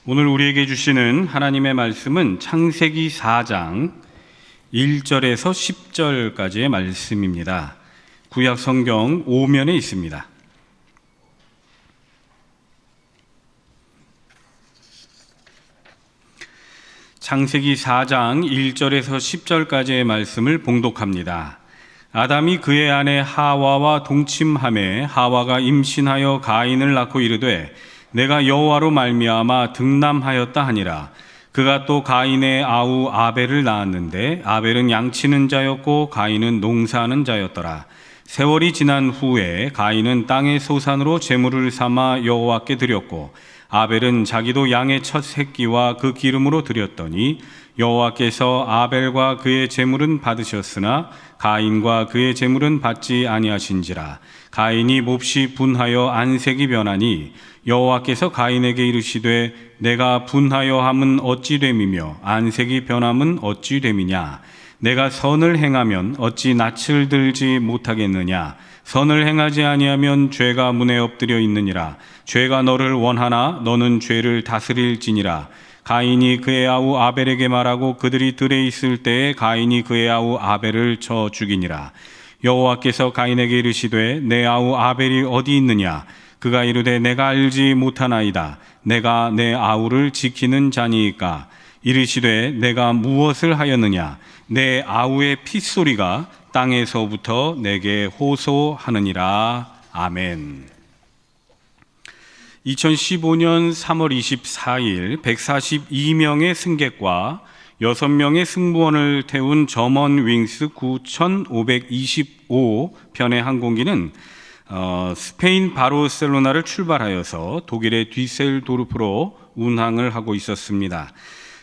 오늘 우리에게 주시는 하나님의 말씀은 창세기 4장 1절에서 10절까지의 말씀입니다. 구약 성경 5면에 있습니다. 창세기 4장 1절에서 10절까지의 말씀을 봉독합니다. 아담이 그의 아내 하와와 동침하매 하와가 임신하여 가인을 낳고 이르되 내가 여호와로 말미암아 등남하였다 하니라. 그가 또 가인의 아우 아벨을 낳았는데 아벨은 양치는 자였고 가인은 농사하는 자였더라. 세월이 지난 후에 가인은 땅의 소산으로 제물을 삼아 여호와께 드렸고 아벨은 자기도 양의 첫 새끼와 그 기름으로 드렸더니 여호와께서 아벨과 그의 제물은 받으셨으나 가인과 그의 제물은 받지 아니하신지라. 가인이 몹시 분하여 안색이 변하니 여호와께서 가인에게 이르시되 내가 분하여 함은 어찌 됨이며 안색이 변함은 어찌 됨이냐. 내가 선을 행하면 어찌 낯을 들지 못하겠느냐. 선을 행하지 아니하면 죄가 문에 엎드려 있느니라. 죄가 너를 원하나 너는 죄를 다스릴지니라. 가인이 그의 아우 아벨에게 말하고 그들이 들에 있을 때에 가인이 그의 아우 아벨을 쳐 죽이니라. 여호와께서 가인에게 이르시되 내 아우 아벨이 어디 있느냐. 그가 이르되 내가 알지 못하나이다. 내가 내 아우를 지키는 자니이까. 이르시되 내가 무엇을 하였느냐. 내 아우의 핏소리가 땅에서부터 내게 호소하느니라. 아멘. 2015년 3월 24일 142명의 승객과 6명의 승무원을 태운 점원 윙스 9525편의 항공기는 스페인 바르셀로나를 출발하여서 독일의 뒤셀도르프로 운항을 하고 있었습니다.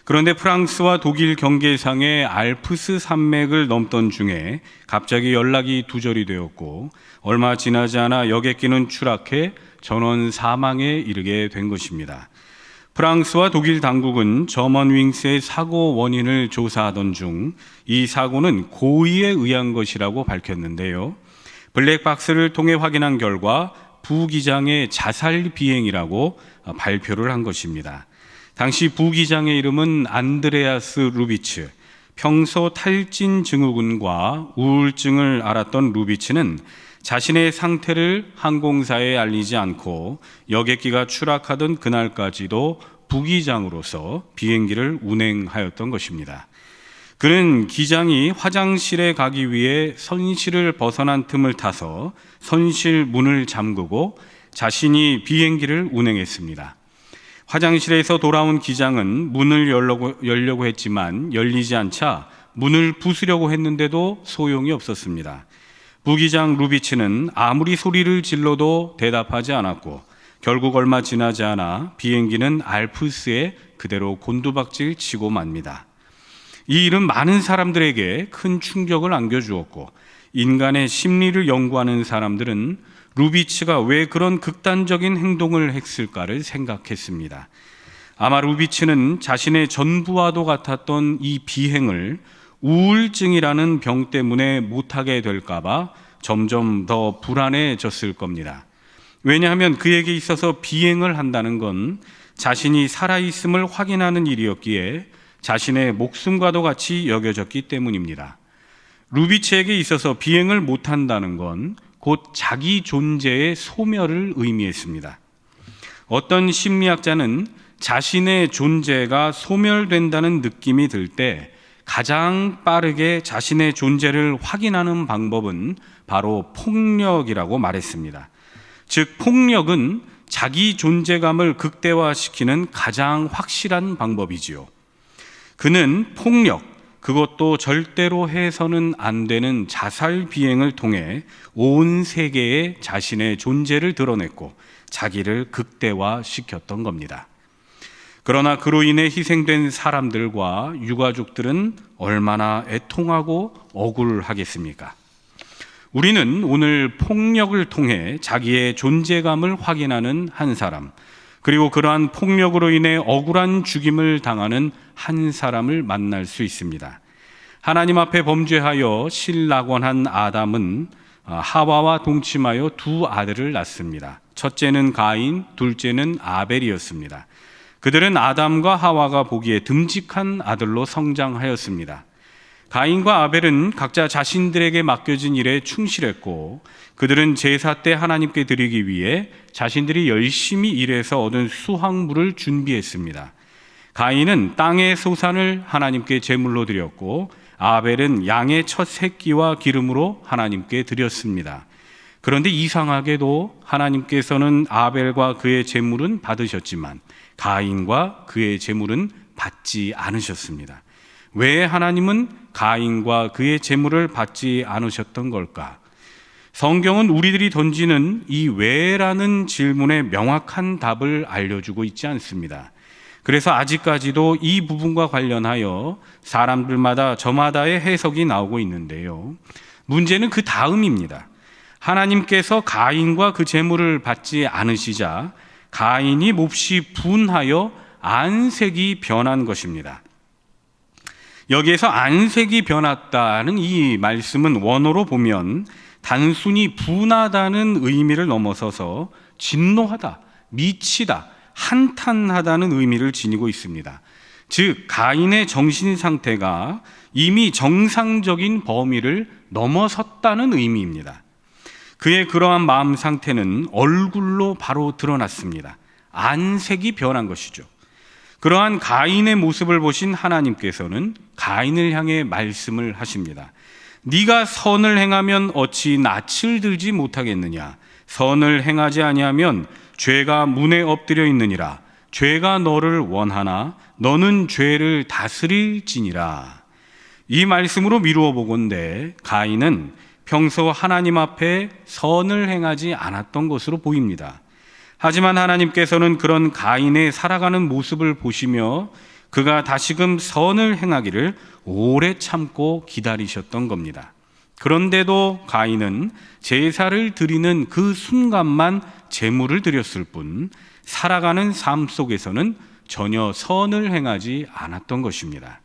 그런데 프랑스와 독일 경계상의 알프스 산맥을 넘던 중에 갑자기 연락이 두절이 되었고 얼마 지나지 않아 여객기는 추락해 전원 사망에 이르게 된 것입니다. 프랑스와 독일 당국은 점원 윙스의 사고 원인을 조사하던 중 이 사고는 고의에 의한 것이라고 밝혔는데요. 블랙박스를 통해 확인한 결과 부기장의 자살 비행이라고 발표를 한 것입니다. 당시 부기장의 이름은 안드레아스 루비츠. 평소 탈진 증후군과 우울증을 앓았던 루비츠는 자신의 상태를 항공사에 알리지 않고 여객기가 추락하던 그날까지도 부기장으로서 비행기를 운행하였던 것입니다. 그는 기장이 화장실에 가기 위해 선실을 벗어난 틈을 타서 선실 문을 잠그고 자신이 비행기를 운행했습니다. 화장실에서 돌아온 기장은 문을 열려고 했지만 열리지 않자 문을 부수려고 했는데도 소용이 없었습니다. 부기장 루비츠는 아무리 소리를 질러도 대답하지 않았고 결국 얼마 지나지 않아 비행기는 알프스에 그대로 곤두박질 치고 맙니다. 이 일은 많은 사람들에게 큰 충격을 안겨주었고 인간의 심리를 연구하는 사람들은 루비츠가 왜 그런 극단적인 행동을 했을까를 생각했습니다. 아마 루비츠는 자신의 전부와도 같았던 이 비행을 우울증이라는 병 때문에 못하게 될까봐 점점 더 불안해졌을 겁니다. 왜냐하면 그에게 있어서 비행을 한다는 건 자신이 살아있음을 확인하는 일이었기에 자신의 목숨과도 같이 여겨졌기 때문입니다. 루비츠에게 있어서 비행을 못한다는 건 곧 자기 존재의 소멸을 의미했습니다. 어떤 심리학자는 자신의 존재가 소멸된다는 느낌이 들 때 가장 빠르게 자신의 존재를 확인하는 방법은 바로 폭력이라고 말했습니다. 즉, 폭력은 자기 존재감을 극대화시키는 가장 확실한 방법이지요. 그는 폭력, 그것도 절대로 해서는 안 되는 자살 비행을 통해 온 세계에 자신의 존재를 드러냈고 자기를 극대화시켰던 겁니다. 그러나 그로 인해 희생된 사람들과 유가족들은 얼마나 애통하고 억울하겠습니까? 우리는 오늘 폭력을 통해 자기의 존재감을 확인하는 한 사람, 그리고 그러한 폭력으로 인해 억울한 죽임을 당하는 한 사람을 만날 수 있습니다. 하나님 앞에 범죄하여 실낙원한 아담은 하와와 동침하여 두 아들을 낳습니다. 첫째는 가인, 둘째는 아벨이었습니다. 그들은 아담과 하와가 보기에 듬직한 아들로 성장하였습니다. 가인과 아벨은 각자 자신들에게 맡겨진 일에 충실했고 그들은 제사 때 하나님께 드리기 위해 자신들이 열심히 일해서 얻은 수확물을 준비했습니다. 가인은 땅의 소산을 하나님께 제물로 드렸고 아벨은 양의 첫 새끼와 기름으로 하나님께 드렸습니다. 그런데 이상하게도 하나님께서는 아벨과 그의 제물은 받으셨지만 가인과 그의 제물은 받지 않으셨습니다. 왜 하나님은 가인과 그의 제물을 받지 않으셨던 걸까? 성경은 우리들이 던지는 이 왜라는 질문에 명확한 답을 알려주고 있지 않습니다. 그래서 아직까지도 이 부분과 관련하여 사람들마다 저마다의 해석이 나오고 있는데요. 문제는 그 다음입니다. 하나님께서 가인과 그 제물을 받지 않으시자 가인이 몹시 분하여 안색이 변한 것입니다. 여기에서 안색이 변했다는 이 말씀은 원어로 보면 단순히 분하다는 의미를 넘어서서 진노하다, 미치다, 한탄하다는 의미를 지니고 있습니다. 즉 가인의 정신 상태가 이미 정상적인 범위를 넘어섰다는 의미입니다. 그의 그러한 마음 상태는 얼굴로 바로 드러났습니다. 안색이 변한 것이죠. 그러한 가인의 모습을 보신 하나님께서는 가인을 향해 말씀을 하십니다. 네가 선을 행하면 어찌 낯을 들지 못하겠느냐? 선을 행하지 아니하면 죄가 문에 엎드려 있느니라. 죄가 너를 원하나 너는 죄를 다스릴지니라. 이 말씀으로 미루어 보건대 가인은 평소 하나님 앞에 선을 행하지 않았던 것으로 보입니다. 하지만 하나님께서는 그런 가인의 살아가는 모습을 보시며 그가 다시금 선을 행하기를 오래 참고 기다리셨던 겁니다. 그런데도 가인은 제사를 드리는 그 순간만 제물을 드렸을 뿐 살아가는 삶 속에서는 전혀 선을 행하지 않았던 것입니다.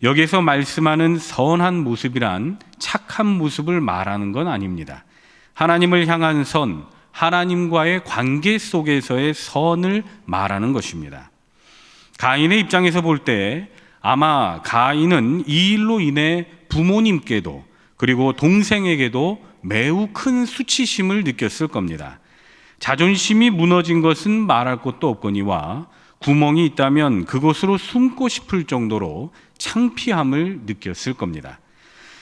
여기에서 말씀하는 선한 모습이란 착한 모습을 말하는 건 아닙니다. 하나님을 향한 선, 하나님과의 관계 속에서의 선을 말하는 것입니다. 가인의 입장에서 볼 때 아마 가인은 이 일로 인해 부모님께도 그리고 동생에게도 매우 큰 수치심을 느꼈을 겁니다. 자존심이 무너진 것은 말할 것도 없거니와 구멍이 있다면 그곳으로 숨고 싶을 정도로 창피함을 느꼈을 겁니다.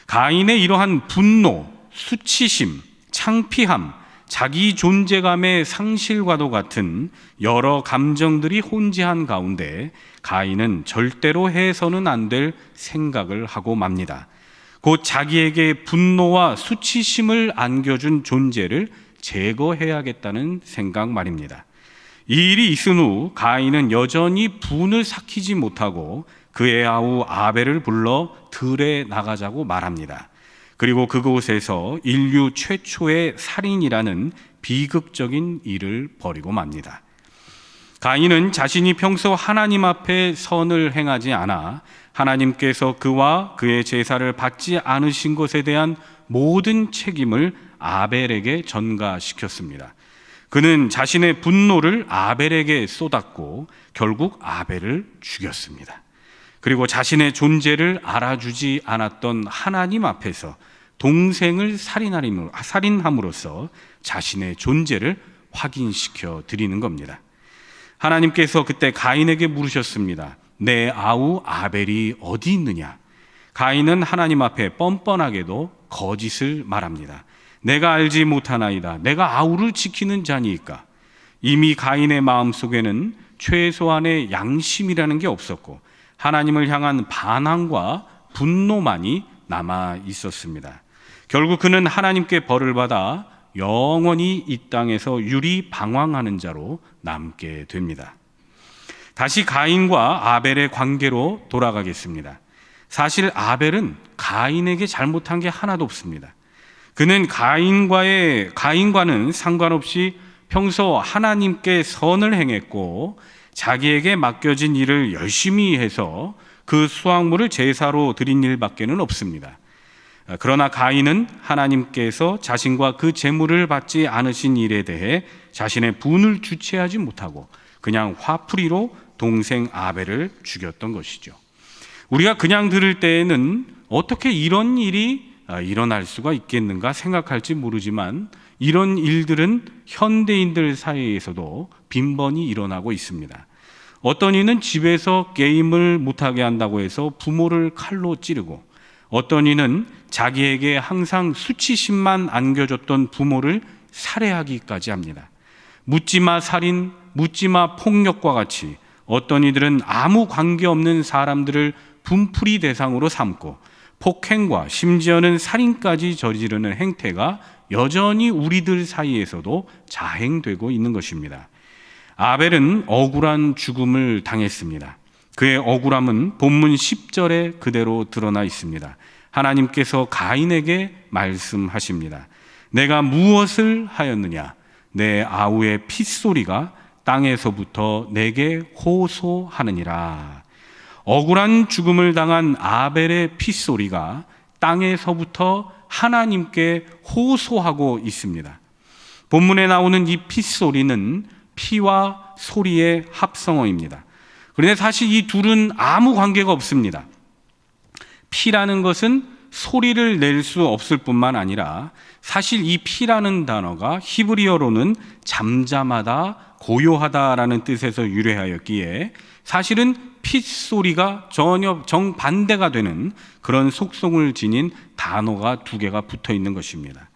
가인의 이러한 분노, 수치심, 창피함, 자기 존재감의 상실과도 같은 여러 감정들이 혼재한 가운데 가인은 절대로 해서는 안 될 생각을 하고 맙니다. 곧 자기에게 분노와 수치심을 안겨준 존재를 제거해야겠다는 생각 말입니다. 이 일이 있은 후 가인은 여전히 분을 삭히지 못하고 그의 아우 아벨을 불러 들에 나가자고 말합니다. 그리고 그곳에서 인류 최초의 살인이라는 비극적인 일을 벌이고 맙니다. 가인은 자신이 평소 하나님 앞에 선을 행하지 않아 하나님께서 그와 그의 제사를 받지 않으신 것에 대한 모든 책임을 아벨에게 전가시켰습니다. 그는 자신의 분노를 아벨에게 쏟았고 결국 아벨을 죽였습니다. 그리고 자신의 존재를 알아주지 않았던 하나님 앞에서 동생을 살인함으로써 자신의 존재를 확인시켜 드리는 겁니다. 하나님께서 그때 가인에게 물으셨습니다. 내 아우 아벨이 어디 있느냐? 가인은 하나님 앞에 뻔뻔하게도 거짓을 말합니다. 내가 알지 못하나이다. 내가 아우를 지키는 자니이까. 이미 가인의 마음속에는 최소한의 양심이라는 게 없었고 하나님을 향한 반항과 분노만이 남아 있었습니다. 결국 그는 하나님께 벌을 받아 영원히 이 땅에서 유리방황하는 자로 남게 됩니다. 다시 가인과 아벨의 관계로 돌아가겠습니다. 사실 아벨은 가인에게 잘못한 게 하나도 없습니다. 그는 가인과는 상관없이 평소 하나님께 선을 행했고 자기에게 맡겨진 일을 열심히 해서 그 수확물을 제사로 드린 일밖에는 없습니다. 그러나 가인은 하나님께서 자신과 그 제물을 받지 않으신 일에 대해 자신의 분을 주체하지 못하고 그냥 화풀이로 동생 아벨을 죽였던 것이죠. 우리가 그냥 들을 때에는 어떻게 이런 일이 일어날 수가 있겠는가 생각할지 모르지만 이런 일들은 현대인들 사이에서도 빈번히 일어나고 있습니다. 어떤 이는 집에서 게임을 못하게 한다고 해서 부모를 칼로 찌르고, 어떤 이는 자기에게 항상 수치심만 안겨줬던 부모를 살해하기까지 합니다. 묻지마 살인, 묻지마 폭력과 같이 어떤 이들은 아무 관계없는 사람들을 분풀이 대상으로 삼고 폭행과 심지어는 살인까지 저지르는 행태가 여전히 우리들 사이에서도 자행되고 있는 것입니다. 아벨은 억울한 죽음을 당했습니다. 그의 억울함은 본문 10절에 그대로 드러나 있습니다. 하나님께서 가인에게 말씀하십니다. 내가 무엇을 하였느냐? 내 아우의 핏소리가 땅에서부터 내게 호소하느니라. 억울한 죽음을 당한 아벨의 핏소리가 땅에서부터 하나님께 호소하고 있습니다. 본문에 나오는 이 핏소리는 피와 소리의 합성어입니다. 그런데 사실 이 둘은 아무 관계가 없습니다. 피라는 것은 소리를 낼 수 없을 뿐만 아니라 사실 이 피라는 단어가 히브리어로는 잠잠하다, 고요하다라는 뜻에서 유래하였기에 사실은 핏소리가 전혀 정반대가 되는 그런 속성을 지닌 단어가 두 개가 붙어 있는 것입니다.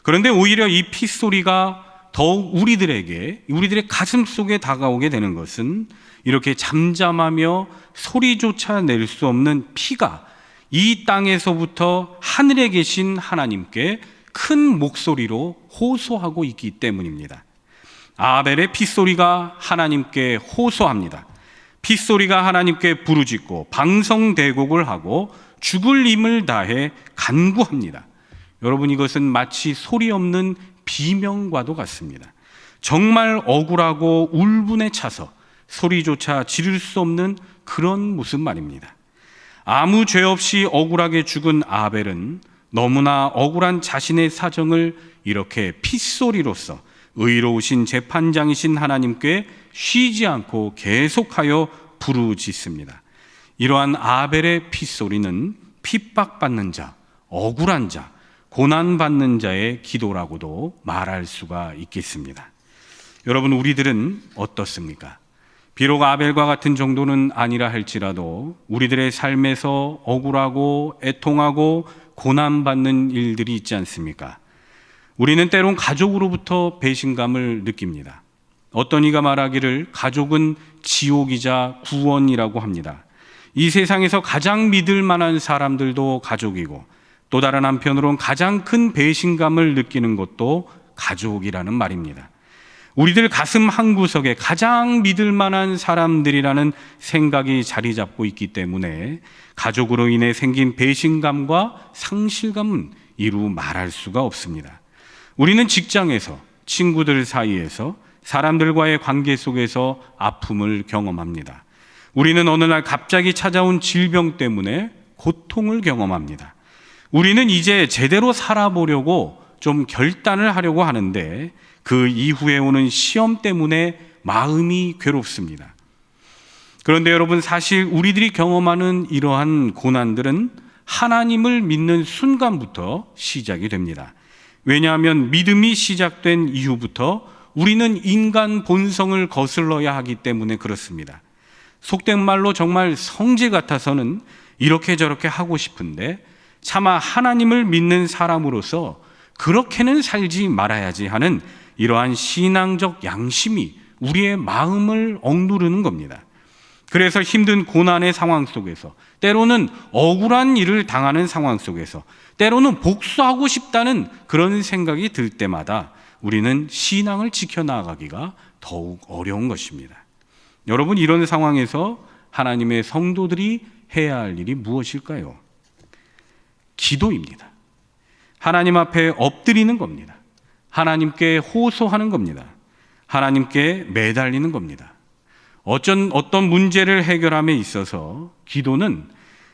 그런데 오히려 이 핏소리가 더욱 우리들의 가슴 속에 다가오게 되는 것은 이렇게 잠잠하며 소리조차 낼 수 없는 피가 이 땅에서부터 하늘에 계신 하나님께 큰 목소리로 호소하고 있기 때문입니다. 아벨의 핏소리가 하나님께 호소합니다. 핏소리가 하나님께 부르짖고 방성대곡을 하고 죽을 힘을 다해 간구합니다. 여러분, 이것은 마치 소리 없는 비명과도 같습니다. 정말 억울하고 울분에 차서 소리조차 지를 수 없는 그런 모습 말입니다. 아무 죄 없이 억울하게 죽은 아벨은 너무나 억울한 자신의 사정을 이렇게 핏소리로써 의로우신 재판장이신 하나님께 쉬지 않고 계속하여 부르짖습니다. 이러한 아벨의 핏소리는 핍박받는 자, 억울한 자, 고난받는 자의 기도라고도 말할 수가 있겠습니다. 여러분, 우리들은 어떻습니까? 비록 아벨과 같은 정도는 아니라 할지라도 우리들의 삶에서 억울하고 애통하고 고난받는 일들이 있지 않습니까? 우리는 때론 가족으로부터 배신감을 느낍니다. 어떤 이가 말하기를 가족은 지옥이자 구원이라고 합니다. 이 세상에서 가장 믿을 만한 사람들도 가족이고 또 다른 한편으론 가장 큰 배신감을 느끼는 것도 가족이라는 말입니다. 우리들 가슴 한구석에 가장 믿을 만한 사람들이라는 생각이 자리 잡고 있기 때문에 가족으로 인해 생긴 배신감과 상실감은 이루 말할 수가 없습니다. 우리는 직장에서, 친구들 사이에서, 사람들과의 관계 속에서 아픔을 경험합니다. 우리는 어느 날 갑자기 찾아온 질병 때문에 고통을 경험합니다. 우리는 이제 제대로 살아보려고 좀 결단을 하려고 하는데 그 이후에 오는 시험 때문에 마음이 괴롭습니다. 그런데 여러분, 사실 우리들이 경험하는 이러한 고난들은 하나님을 믿는 순간부터 시작이 됩니다. 왜냐하면 믿음이 시작된 이후부터 우리는 인간 본성을 거슬러야 하기 때문에 그렇습니다. 속된 말로 정말 성질 같아서는 이렇게 저렇게 하고 싶은데 차마 하나님을 믿는 사람으로서 그렇게는 살지 말아야지 하는 이러한 신앙적 양심이 우리의 마음을 억누르는 겁니다. 그래서 힘든 고난의 상황 속에서, 때로는 억울한 일을 당하는 상황 속에서, 때로는 복수하고 싶다는 그런 생각이 들 때마다 우리는 신앙을 지켜나가기가 더욱 어려운 것입니다. 여러분, 이런 상황에서 하나님의 성도들이 해야 할 일이 무엇일까요? 기도입니다. 하나님 앞에 엎드리는 겁니다. 하나님께 호소하는 겁니다. 하나님께 매달리는 겁니다. 어떤 문제를 해결함에 있어서 기도는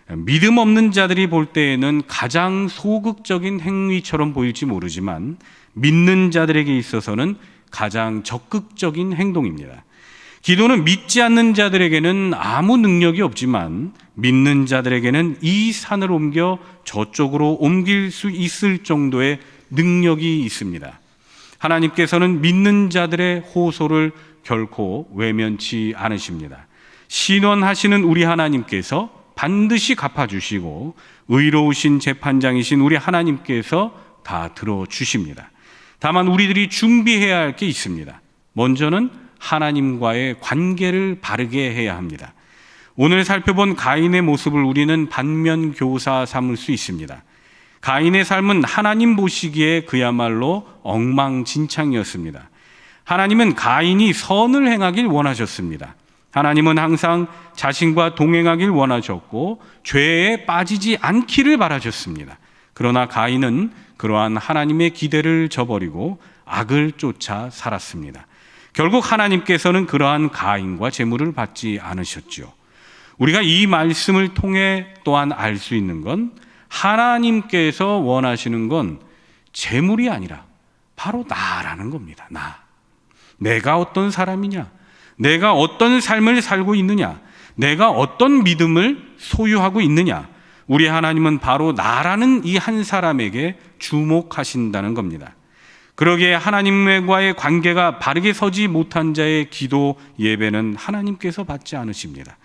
믿음 없는 자들이 볼 때에는 가장 소극적인 행위처럼 보일지 모르지만 믿는 자들에게 있어서는 가장 적극적인 행동입니다. 기도는 믿지 않는 자들에게는 아무 능력이 없지만 믿는 자들에게는 이 산을 옮겨 저쪽으로 옮길 수 있을 정도의 능력이 있습니다. 하나님께서는 믿는 자들의 호소를 결코 외면치 않으십니다. 신원하시는 우리 하나님께서 반드시 갚아주시고 의로우신 재판장이신 우리 하나님께서 다 들어주십니다. 다만 우리들이 준비해야 할 게 있습니다. 먼저는 하나님과의 관계를 바르게 해야 합니다. 오늘 살펴본 가인의 모습을 우리는 반면교사 삼을 수 있습니다. 가인의 삶은 하나님 보시기에 그야말로 엉망진창이었습니다. 하나님은 가인이 선을 행하길 원하셨습니다. 하나님은 항상 자신과 동행하길 원하셨고 죄에 빠지지 않기를 바라셨습니다. 그러나 가인은 그러한 하나님의 기대를 저버리고 악을 쫓아 살았습니다. 결국 하나님께서는 그러한 가인과 제물을 받지 않으셨죠. 우리가 이 말씀을 통해 또한 알 수 있는 건 하나님께서 원하시는 건 제물이 아니라 바로 나라는 겁니다. 내가 어떤 사람이냐, 내가 어떤 삶을 살고 있느냐, 내가 어떤 믿음을 소유하고 있느냐, 우리 하나님은 바로 나라는 이 한 사람에게 주목하신다는 겁니다. 그러기에 하나님과의 관계가 바르게 서지 못한 자의 기도 예배는 하나님께서 받지 않으십니다.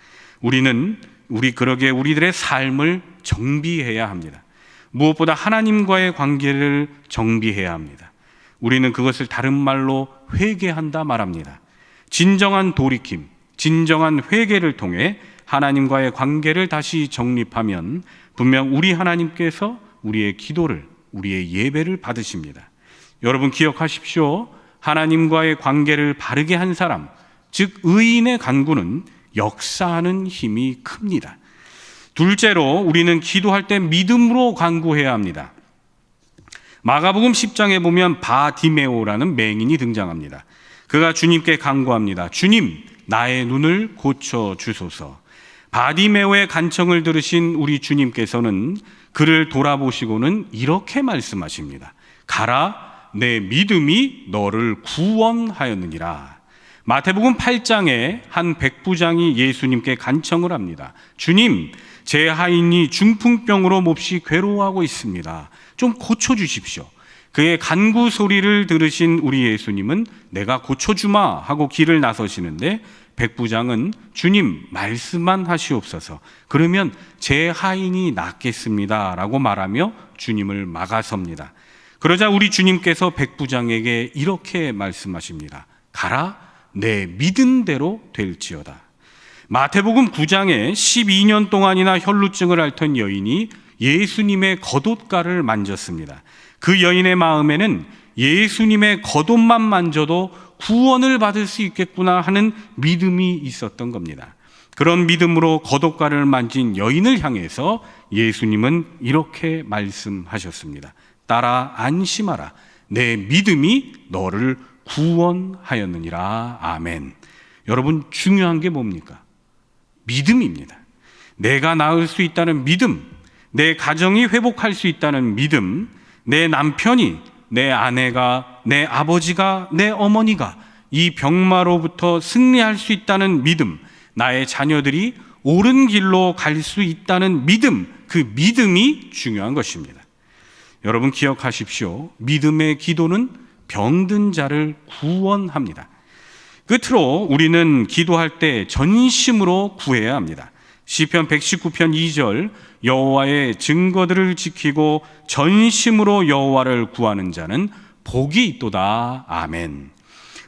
그러기에 우리들의 삶을 정비해야 합니다. 무엇보다 하나님과의 관계를 정비해야 합니다. 우리는 그것을 다른 말로 회개한다 말합니다. 진정한 돌이킴, 진정한 회개를 통해 하나님과의 관계를 다시 정립하면 분명 우리 하나님께서 우리의 기도를, 우리의 예배를 받으십니다. 여러분 기억하십시오. 하나님과의 관계를 바르게 한 사람, 즉 의인의 간구는 역사하는 힘이 큽니다. 둘째로 우리는 기도할 때 믿음으로 간구해야 합니다. 마가복음 10장에 보면 바디메오라는 맹인이 등장합니다. 그가 주님께 간구합니다. 주님, 나의 눈을 고쳐주소서. 바디메오의 간청을 들으신 우리 주님께서는 그를 돌아보시고는 이렇게 말씀하십니다. 가라, 내 믿음이 너를 구원하였느니라. 마태복음 8장에 한 백부장이 예수님께 간청을 합니다. 주님, 제 하인이 중풍병으로 몹시 괴로워하고 있습니다. 좀 고쳐주십시오. 그의 간구 소리를 들으신 우리 예수님은 내가 고쳐주마 하고 길을 나서시는데 백부장은 주님 말씀만 하시옵소서. 그러면 제 하인이 낫겠습니다 라고 말하며 주님을 막아섭니다. 그러자 우리 주님께서 백부장에게 이렇게 말씀하십니다. 가라, 내 믿음대로 될지어다. 마태복음 9장에 12년 동안이나 혈루증을 앓던 여인이 예수님의 겉옷가를 만졌습니다. 그 여인의 마음에는 예수님의 겉옷만 만져도 구원을 받을 수 있겠구나 하는 믿음이 있었던 겁니다. 그런 믿음으로 겉옷가를 만진 여인을 향해서 예수님은 이렇게 말씀하셨습니다. 따라 안심하라. 내 믿음이 너를 구원하였느니라. 아멘. 여러분 중요한 게 뭡니까? 믿음입니다. 내가 나을 수 있다는 믿음, 내 가정이 회복할 수 있다는 믿음, 내 남편이, 내 아내가, 내 아버지가, 내 어머니가 이 병마로부터 승리할 수 있다는 믿음, 나의 자녀들이 옳은 길로 갈 수 있다는 믿음, 그 믿음이 중요한 것입니다. 여러분 기억하십시오. 믿음의 기도는 병든 자를 구원합니다. 끝으로 우리는 기도할 때 전심으로 구해야 합니다. 시편 119편 2절 여호와의 증거들을 지키고 전심으로 여호와를 구하는 자는 복이 있도다. 아멘.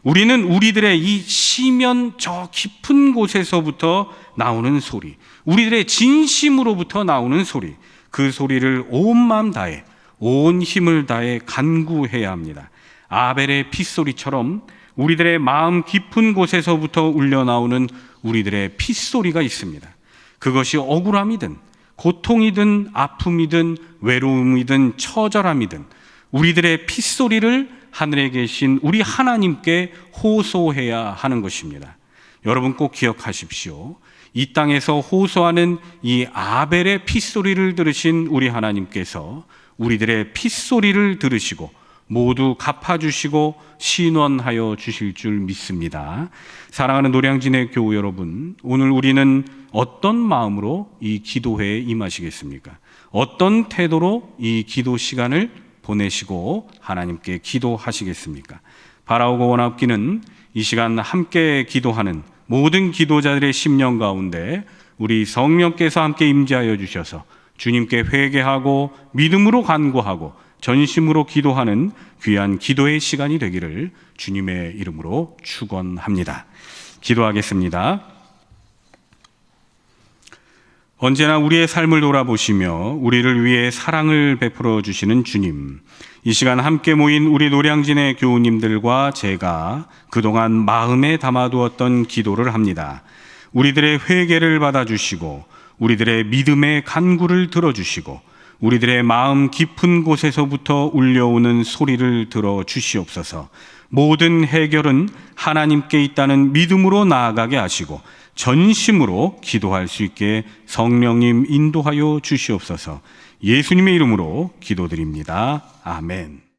우리는 우리들의 이 시면 저 깊은 곳에서부터 나오는 소리, 우리들의 진심으로부터 나오는 소리, 그 소리를 온 마음 다해 온 힘을 다해 간구해야 합니다. 아벨의 핏소리처럼 우리들의 마음 깊은 곳에서부터 울려나오는 우리들의 핏소리가 있습니다. 그것이 억울함이든 고통이든 아픔이든 외로움이든 처절함이든 우리들의 핏소리를 하늘에 계신 우리 하나님께 호소해야 하는 것입니다. 여러분 꼭 기억하십시오. 이 땅에서 호소하는 이 아벨의 핏소리를 들으신 우리 하나님께서 우리들의 핏소리를 들으시고 모두 갚아주시고 신원하여 주실 줄 믿습니다. 사랑하는 노량진의 교우 여러분, 오늘 우리는 어떤 마음으로 이 기도회에 임하시겠습니까? 어떤 태도로 이 기도 시간을 보내시고 하나님께 기도하시겠습니까? 바라오고 원합기는 이 시간 함께 기도하는 모든 기도자들의 심령 가운데 우리 성령께서 함께 임재하여 주셔서 주님께 회개하고 믿음으로 간구하고 전심으로 기도하는 귀한 기도의 시간이 되기를 주님의 이름으로 축원합니다. 기도하겠습니다. 언제나 우리의 삶을 돌아보시며 우리를 위해 사랑을 베풀어 주시는 주님, 이 시간 함께 모인 우리 노량진의 교우님들과 제가 그동안 마음에 담아두었던 기도를 합니다. 우리들의 회개를 받아주시고 우리들의 믿음의 간구를 들어주시고 우리들의 마음 깊은 곳에서부터 울려오는 소리를 들어 주시옵소서. 모든 해결은 하나님께 있다는 믿음으로 나아가게 하시고 전심으로 기도할 수 있게 성령님 인도하여 주시옵소서. 예수님의 이름으로 기도드립니다. 아멘.